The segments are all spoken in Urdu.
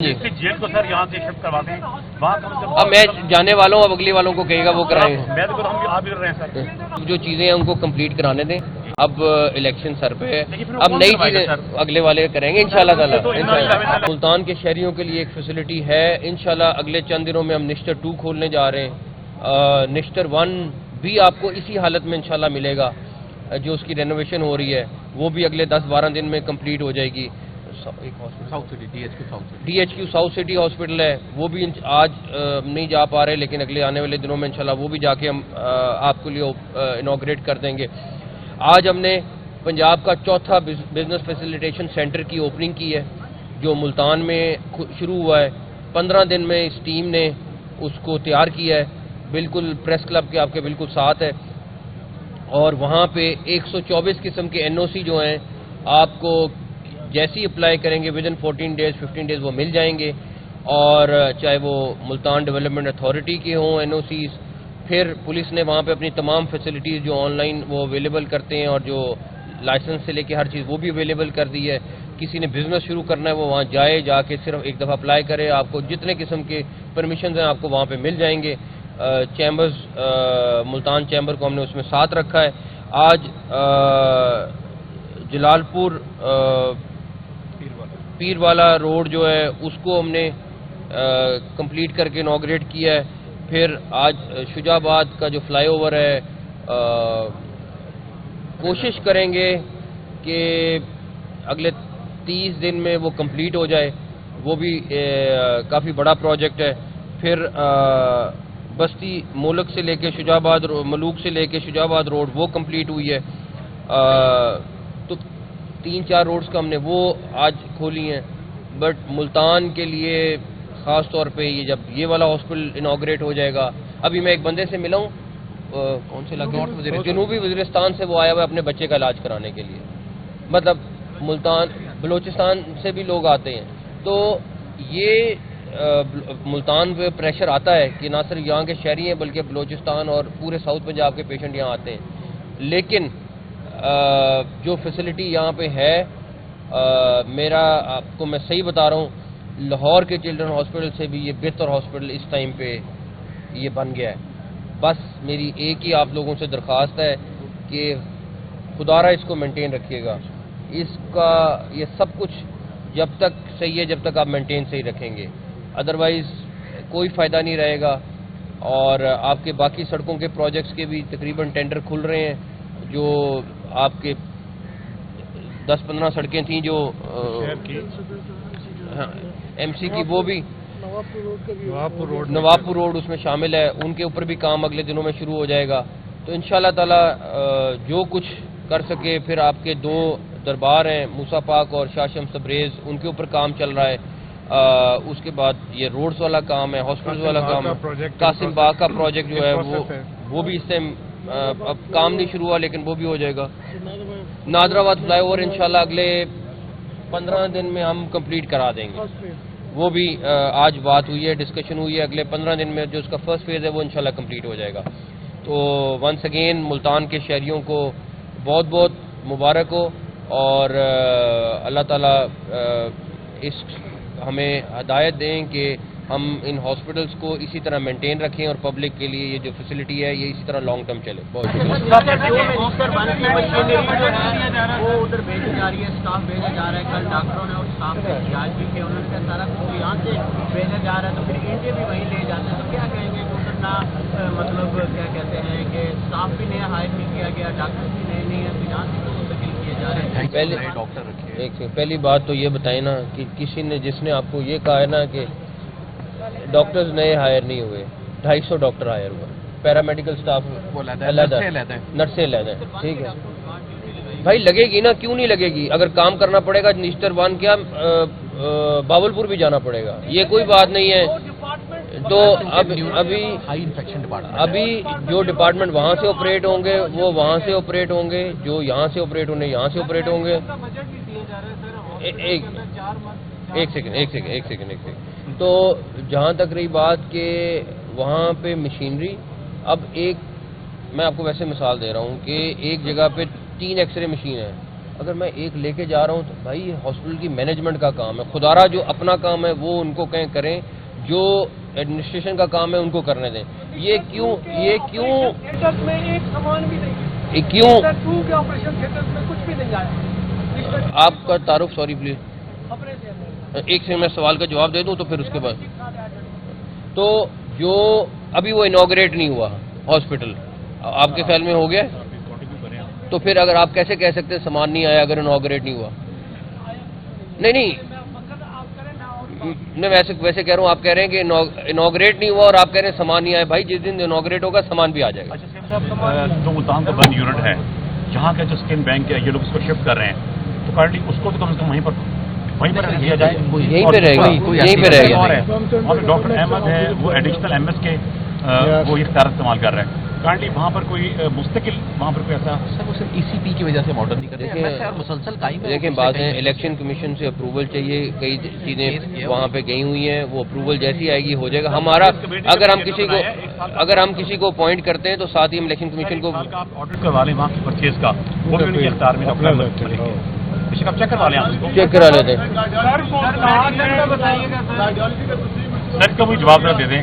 جی جیل کو سر یہاں سے شفٹ کروا دیں وہاں اب میں جانے والوں اب اگلی والوں کو کہے گا وہ کرائیں گے. میں تو ہم آپ بھی کر رہے ہیں سر. جو چیزیں ہیں ان کو کمپلیٹ کرانے دیں. اب الیکشن سر پہ ہے, اب نئی چیزیں اگلے والے کریں گے انشاءاللہ تعالی. ملتان کے شہریوں کے لیے ایک فیسلٹی ہے انشاءاللہ. اگلے چند دنوں میں ہم نشتر 2 کھولنے جا رہے ہیں. نشتر 1 بھی آپ کو اسی حالت میں انشاءاللہ ملے گا. جو اس کی رینوویشن ہو رہی ہے وہ بھی اگلے 10-12 دن میں کمپلیٹ ہو جائے گی. D H Q south city hospital ہے, وہ بھی آج نہیں جا پا رہے, لیکن اگلے آنے والے دنوں میں انشاءاللہ وہ بھی جا کے ہم آپ کے لیے انوگریٹ کر دیں گے. آج ہم نے پنجاب کا چوتھا بزنس فیسیلیٹیشن سینٹر کی اوپننگ کی ہے, جو ملتان میں شروع ہوا ہے. 15 دن میں اس ٹیم نے اس کو تیار کیا ہے, بالکل پریس کلب کے آپ کے بالکل ساتھ ہے. اور وہاں پہ 124 قسم کے NOC جو ہیں آپ کو جیسی اپلائی کریں گے ودن 14 ڈیز 15 ڈیز وہ مل جائیں گے. اور چاہے وہ ملتان ڈیولپمنٹ اتھارٹی کے ہوں NOCs, پھر پولیس نے وہاں پہ اپنی تمام فیسلٹیز جو آن لائن وہ اویلیبل کرتے ہیں اور جو لائسنس سے لے کے ہر چیز وہ بھی اویلیبل کر دی ہے. کسی نے بزنس شروع کرنا ہے وہ وہاں جا کے صرف ایک دفعہ اپلائی کرے, آپ کو جتنے قسم کے پرمیشنز ہیں آپ کو وہاں پہ مل جائیں گے. چیمبرز ملتان چیمبر کو ہم نے اس میں ساتھ رکھا ہے. آج جلال پور پیر والا روڈ جو ہے اس کو ہم نے کمپلیٹ کر کے انوگریٹ کیا ہے. پھر آج شجاع آباد کا جو فلائی اوور ہے کوشش کریں گے کہ اگلے 30 دن میں وہ کمپلیٹ ہو جائے. وہ بھی کافی بڑا پروجیکٹ ہے. پھر بستی مولک سے لے کے شجاع آباد ملوک سے لے کے شجاع آباد روڈ وہ کمپلیٹ ہوئی ہے. تو 3-4 روڈز کا ہم نے وہ آج کھولی ہیں. بٹ ملتان کے لیے خاص طور پہ جب یہ والا ہاسپٹل انوگریٹ ہو جائے گا. ابھی میں ایک بندے سے ملا ہوں, کون سے علاقے, جنوبی وزیرستان سے, وہ آیا ہوا ہے اپنے بچے کا علاج کرانے کے لیے. مطلب ملتان بلوچستان سے بھی لوگ آتے ہیں. تو یہ ملتان پہ پریشر آتا ہے کہ نہ صرف یہاں کے شہری ہیں بلکہ بلوچستان اور پورے ساؤتھ پنجاب کے پیشنٹ یہاں آتے ہیں. لیکن جو فیسلٹی یہاں پہ ہے, میرا آپ کو میں صحیح بتا رہا ہوں, لاہور کے چلڈرن ہاسپٹل سے بھی یہ بہتر ہاسپٹل اس ٹائم پہ یہ بن گیا ہے. بس میری ایک ہی آپ لوگوں سے درخواست ہے کہ خدا را اس کو مینٹین رکھیے گا. اس کا یہ سب کچھ جب تک صحیح ہے جب تک آپ مینٹین صحیح رکھیں گے, ادروائز کوئی فائدہ نہیں رہے گا. اور آپ کے باقی سڑکوں کے پروجیکٹس کے بھی تقریباً ٹینڈر کھل رہے ہیں. جو آپ کے 10-15 سڑکیں تھیں جو MC کی, وہ بھی نوابپور روڈ اس میں شامل ہے, ان کے اوپر بھی کام اگلے دنوں میں شروع ہو جائے گا. تو انشاءاللہ تعالی جو کچھ کر سکے. پھر آپ کے 2 دربار ہیں موسیٰ پاک اور شاہ شمس تبریز, ان کے اوپر کام چل رہا ہے. اس کے بعد یہ روڈز والا کام ہے, ہاسپٹل والا کام ہے. قاسم باغ کا پروجیکٹ جو ہے وہ بھی اس سے اب کام نہیں شروع ہوا لیکن وہ بھی ہو جائے گا. نادرآباد فلائی اوور انشاءاللہ اگلے 15 دن میں ہم کمپلیٹ کرا دیں گے. وہ بھی آج بات ہوئی ہے, ڈسکشن ہوئی ہے. اگلے 15 دن میں جو اس کا فرسٹ فیز ہے وہ انشاءاللہ کمپلیٹ ہو جائے گا. تو ونس اگین ملتان کے شہریوں کو بہت بہت مبارک ہو, اور اللہ تعالیٰ اس ہمیں ہدایت دیں کہ ہم ان ہاسپٹلس کو اسی طرح مینٹین رکھیں اور پبلک کے لیے یہ جو فیسلٹی ہے یہ اسی طرح لانگ ٹرم چلے. بہت شکریہ. وہ ادھر بھیجی جا رہی ہے, اسٹاف بھیجا جا رہا ہے. کل ڈاکٹروں نے اور اسٹاف نے علاج بھی کیا, انہوں نے کہا سارا کچھ یہاں سے بھیجا جا رہا ہے تو پھر انڈیا بھی وہیں لے جاتے ہیں. تو کیا کہیں گے کہ ادھر نہ مطلب کیا کہتے ہیں کہ اسٹاف بھی نیا ہائر نہیں کیا گیا, ڈاکٹر بھی نئے نہیں ہیں, تو یہاں سے منتقل کیے جا رہے ہیں. پہلی بات تو یہ بتائیں نا کہ کسی نے جس نے آپ کو یہ کہا ہے نا کہ ڈاکٹرز نئے ہائر نہیں ہوئے, 250 ڈاکٹر ہائر ہوا, پیرامیڈیکل سٹاف نرسیں علیحدہ, ٹھیک ہے بھائی. لگے گی نا, کیوں نہیں لگے گی؟ اگر کام کرنا پڑے گا نشتر 1 کیا باولپور بھی جانا پڑے گا, یہ کوئی بات نہیں ہے. تو ابھی جو ڈپارٹمنٹ وہاں سے آپریٹ ہوں گے وہ وہاں سے آپریٹ ہوں گے, جو یہاں سے آپریٹ ہونے یہاں سے آپریٹ ہوں گے. ایک سیکنڈ. تو جہاں تک رہی بات کہ وہاں پہ مشینری, اب ایک میں آپ کو ویسے مثال دے رہا ہوں کہ ایک جگہ پہ 3 ایکس رے مشین ہے, اگر میں ایک لے کے جا رہا ہوں تو بھائی یہ ہاسپٹل کی مینجمنٹ کا کام ہے، خدارہ جو اپنا کام ہے وہ ان کو کہیں کریں، جو ایڈمنسٹریشن کا کام ہے ان کو کرنے دیں. یہ کیوں میں ایک سامان بھی نہیں یہ کیوں ٹو کے آپریشن تھیٹر میں کچھ بھی نہیں آیا. آپ کا تعارف سوری پلیز ایک سے میں سوال کا جواب دے دوں تو پھر اس کے بعد تو جو ابھی وہ انوگریٹ نہیں ہوا ہاسپٹل آپ کے خیال میں ہو گیا تو پھر اگر آپ کیسے کہہ سکتے ہیں سامان نہیں آیا اگر انوگریٹ نہیں ہوا؟ نہیں میں ویسے کہہ رہا ہوں، آپ کہہ رہے ہیں کہ انوگریٹ نہیں ہوا اور آپ کہہ رہے ہیں سامان نہیں آیا. بھائی جس دن انوگریٹ ہوگا سامان بھی آ جائے گا. جو ملتان کا بند یونٹ ہے جہاں کا جو اسکن بینک ہے یہ لوگ اس کو شفٹ کر رہے ہیں تو کرنٹلی اس کو تو کم سے کم وہیں پر دیا جائے. یہیں پہ رہے گا. اور ڈاکٹر احمد ہے وہ ایڈیشنل ایم ایس کے وہ اختیار استعمال کر رہے ہیں. کرنٹلی وہاں پر کوئی مستقل وہاں پر کوئی ایسا وہ صرف ای سی پی کی وجہ سے ماڈل نہیں کرتے مسلسل قائم ہے. دیکھیں بات ہے الیکشن کمیشن سے اپروول چاہیے، کئی چیزیں وہاں پہ گئی ہوئی ہیں، وہ اپروول جیسی آئے گی ہو جائے گا. ہمارا اگر ہم کسی کو اپوائنٹ کرتے ہیں تو ساتھ ہی ہم الیکشن کمیشن کو آڈٹ کروا لیں وہاں کی پرچیز کا، وہ بھی ان کے اختیار میں آپ چیک کروا لیں. چیک کرا لیتے ہیں. سر کا کوئی جواب دے دیں.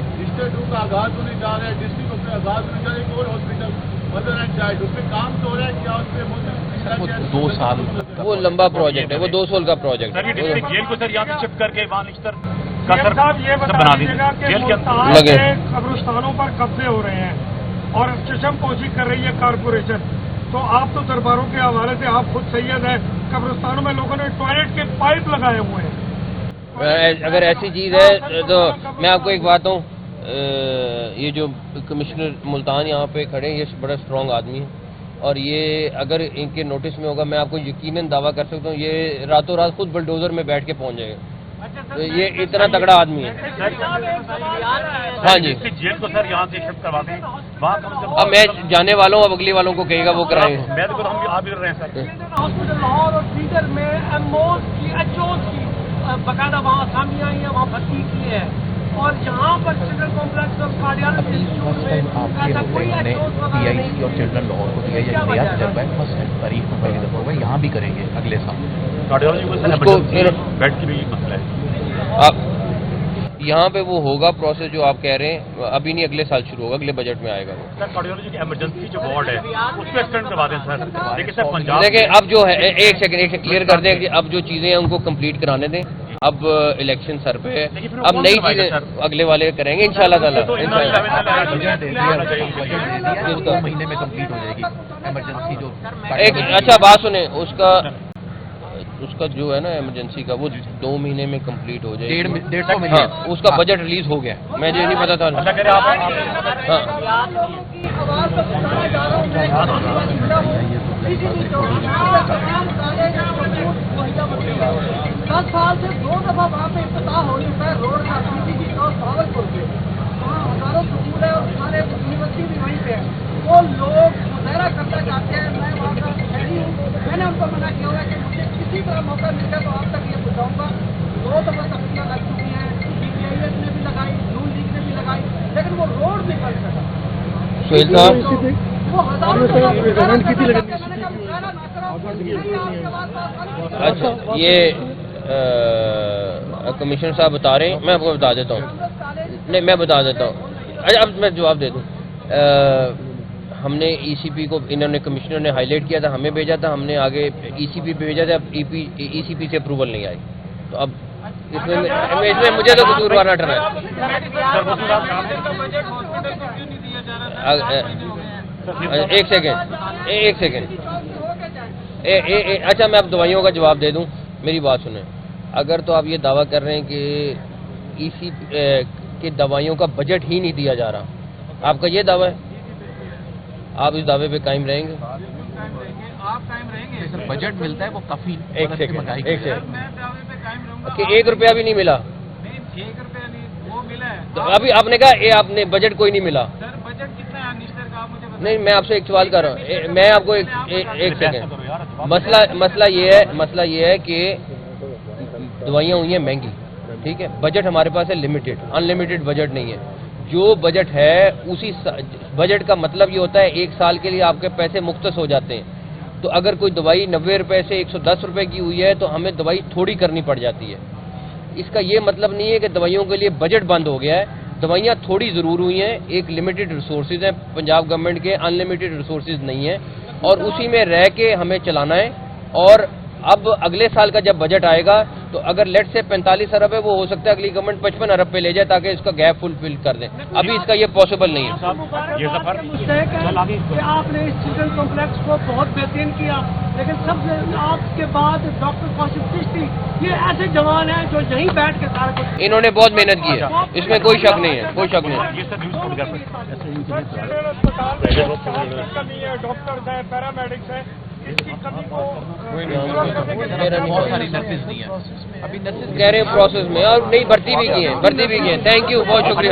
دو سال وہ لمبا پروجیکٹ ہے، وہ 2 سال کا پروجیکٹ سر یہ ہے. ڈسٹرکٹ جیل کو سر یہاں سے شفٹ کر کے وہاں نشتر کا سر بنا دیجیے جیل کے اندر لگے. قبرستانوں پر قبضے ہو رہے ہیں اور چشم پوشی کر رہی ہے کارپوریشن. تو آپ تو درباروں کے حوالے سے آپ خود سید ہیں، قبرستانوں میں لوگوں نے ٹوائلٹ کے پائپ لگائے ہوئے ہیں. اگر ایسی چیز ہے تو میں آپ کو ایک بات ہوں، یہ جو کمشنر ملتان یہاں پہ کھڑے ہیں یہ بڑا اسٹرانگ آدمی ہے اور یہ اگر ان کے نوٹس میں ہوگا میں آپ کو یقیناً دعویٰ کر سکتا ہوں یہ راتوں رات خود بلڈوزر میں بیٹھ کے پہنچ جائے گا. یہ اتنا تگڑا آدمی ہے. ہاں جی جیل کو سر یہاں سے شفٹ کروا دیں وہاں کم سے کم. اب میں جانے والوں اب اگلی والوں کو کہے گا وہ کرائیں گے. میں تو ہم آپ بھی کر رہے ہیں سر. ہاسپٹل لاہور اور دیگر میں ایموز کی ایچوز کی باقاعدہ وہاں اسامیاں آئی ہیں، وہاں بھرتی کی ہے اور جہاں پر چلڈرن کمپلیکس اور کارڈیالوجی انسٹیٹیوٹ میں ایسا کوئی ایچوز پی آئی سی اور چلڈرن لاہور کو دیا یہ نیا تجربہ ہے. فرسٹ تاریخ کو پہلی دفعہ ہوا ہے، یہاں بھی کریں گے اگلے سال. کارڈیالوجی بیڈ کی بھی مسئلہ ہے. آپ یہاں پہ وہ ہوگا پروسیس جو آپ کہہ رہے ہیں ابھی نہیں اگلے سال شروع ہوگا، اگلے بجٹ میں آئے گا. سر کارڈیالوجی کی ایمرجنسی جو وارڈ ہے اس کو ایکسٹینڈ کروا دیں سر. لیکن سر پنجاب دیکھیں اب جو ہے ایک سیکنڈ کلیئر کر دیں کہ اب جو چیزیں ہیں ان کو کمپلیٹ کرانے دیں. اب الیکشن سر پہ ہے، اب نئی چیزیں اگلے والے کریں گے انشاءاللہ تعالیٰ. دو مہینے میں کمپلیٹ ہو جائے گی ایمرجنسی جو. ایک اچھا بات سنیں، اس کا جو ہے نا ایمرجنسی کا وہ 2 مہینے میں کمپلیٹ ہو جائے گی. 150 ملین. ہاں اس کا بجٹ ریلیز ہو گیا، میں یہ نہیں پتا تھا. ہاں 10 سال سے 2 دفعہ وہاں پہ افتتاح ہو چکا ہے روڈ کا بھاولپور کے. وہاں ہزاروں سکول ہے اور سارے یونیورسٹی بھی وہیں پہ ہے. وہ لوگ مظاہرہ کرنا چاہتے ہیں. میں وہاں کا شہری ہوں، میں نے ان کو منع کیا ہوا ہے کہ مجھے کسی طرح موقع مل جائے تو آپ تک یہ پہنچاؤں گا. 2 دفعہ تقریباً لگ چکی ہیں، DPIS نے بھی لگائی، نون لیگ نے بھی لگائی، لیکن وہ روڈ نہیں بن سکا. سہیل صاحب وہ ہزاروں اچھا یہ کمشنر صاحب بتا رہے ہیں، میں آپ کو بتا دیتا ہوں. نہیں میں بتا دیتا ہوں. اچھا اب میں جواب دے دوں. ہم نے ای سی پی کو انہوں نے کمشنر نے ہائی لائٹ کیا تھا، ہمیں بھیجا تھا، ہم نے آگے ای سی پی پہ بھیجا تھا. اب ای سی پی سے اپروول نہیں آئی تو اب اس میں مجھے تو قصوروار نہ ٹھہرایا. ایک سیکنڈ اچھا میں اب دوائیوں کا جواب دے دوں. میری بات سنیں، اگر تو آپ یہ دعویٰ کر رہے ہیں کہ ای سی کی دوائیوں کا بجٹ ہی نہیں دیا جا رہا، آپ کا یہ دعویٰ ہے، آپ اس دعوے پہ قائم رہیں گے؟ سر بجٹ ملتا ہے وہ کافی. ایک سیکنڈ کہ 1 روپیہ بھی نہیں ملا. تو ابھی آپ نے کہا آپ نے بجٹ کوئی نہیں ملا. نہیں میں آپ سے ایک سوال کر رہا ہوں، میں آپ کو ایک سیکنڈ. مسئلہ یہ ہے کہ دوائیاں ہوئی ہیں مہنگی، ٹھیک ہے. بجٹ ہمارے پاس ہے لمیٹڈ، ان لمیٹڈ بجٹ نہیں ہے. جو بجٹ ہے اسی بجٹ کا مطلب یہ ہوتا ہے 1 سال کے لیے آپ کے پیسے مختص ہو جاتے ہیں. تو اگر کوئی دوائی 90 روپے سے 110 روپے کی ہوئی ہے تو ہمیں دوائی تھوڑی کرنی پڑ جاتی ہے. اس کا یہ مطلب نہیں ہے کہ دوائیوں کے لیے بجٹ بند ہو گیا ہے. دوائیاں تھوڑی ضرور ہوئی ہیں, ایک لمیٹڈ ریسورسز ہیں پنجاب گورنمنٹ کے, ان لمیٹڈ ریسورسز نہیں ہیں, اور اسی میں رہ کے ہمیں چلانا ہے. اور اب اگلے سال کا جب بجٹ آئے گا تو اگر لیٹ سے 45 ارب ہے, وہ ہو سکتا ہے اگلی گورنمنٹ 55 ارب پہ لے جائے تاکہ اس کا گیپ فل کر دیں. ابھی اس کا یہ پاسبل نہیں ہے. یہ سفر کہ آپ نے اس چلڈرن کمپلیکس کو بہت بہترین کیا, لیکن سب سے آپ کے بعد ڈاکٹر قاسم چشتی یہ ایسے جوان ہیں جو یہیں بیٹھ کے سارا کچھ انہوں نے بہت محنت کی ہے, اس میں کوئی شک نہیں ہے, کوئی شک نہیں ہے. یہ سب نیوز فوٹوگرافر کمی ہے, ڈاکٹرز ہیں, پیرامیڈکس ہیں, اس کی کمی کو بہت ساری نرسز دی ہیں ابھی نرسز کہہ رہے ہیں پروسیس میں, اور نئی بھرتی بھی کی ہیں, تھینک یو, بہت شکریہ.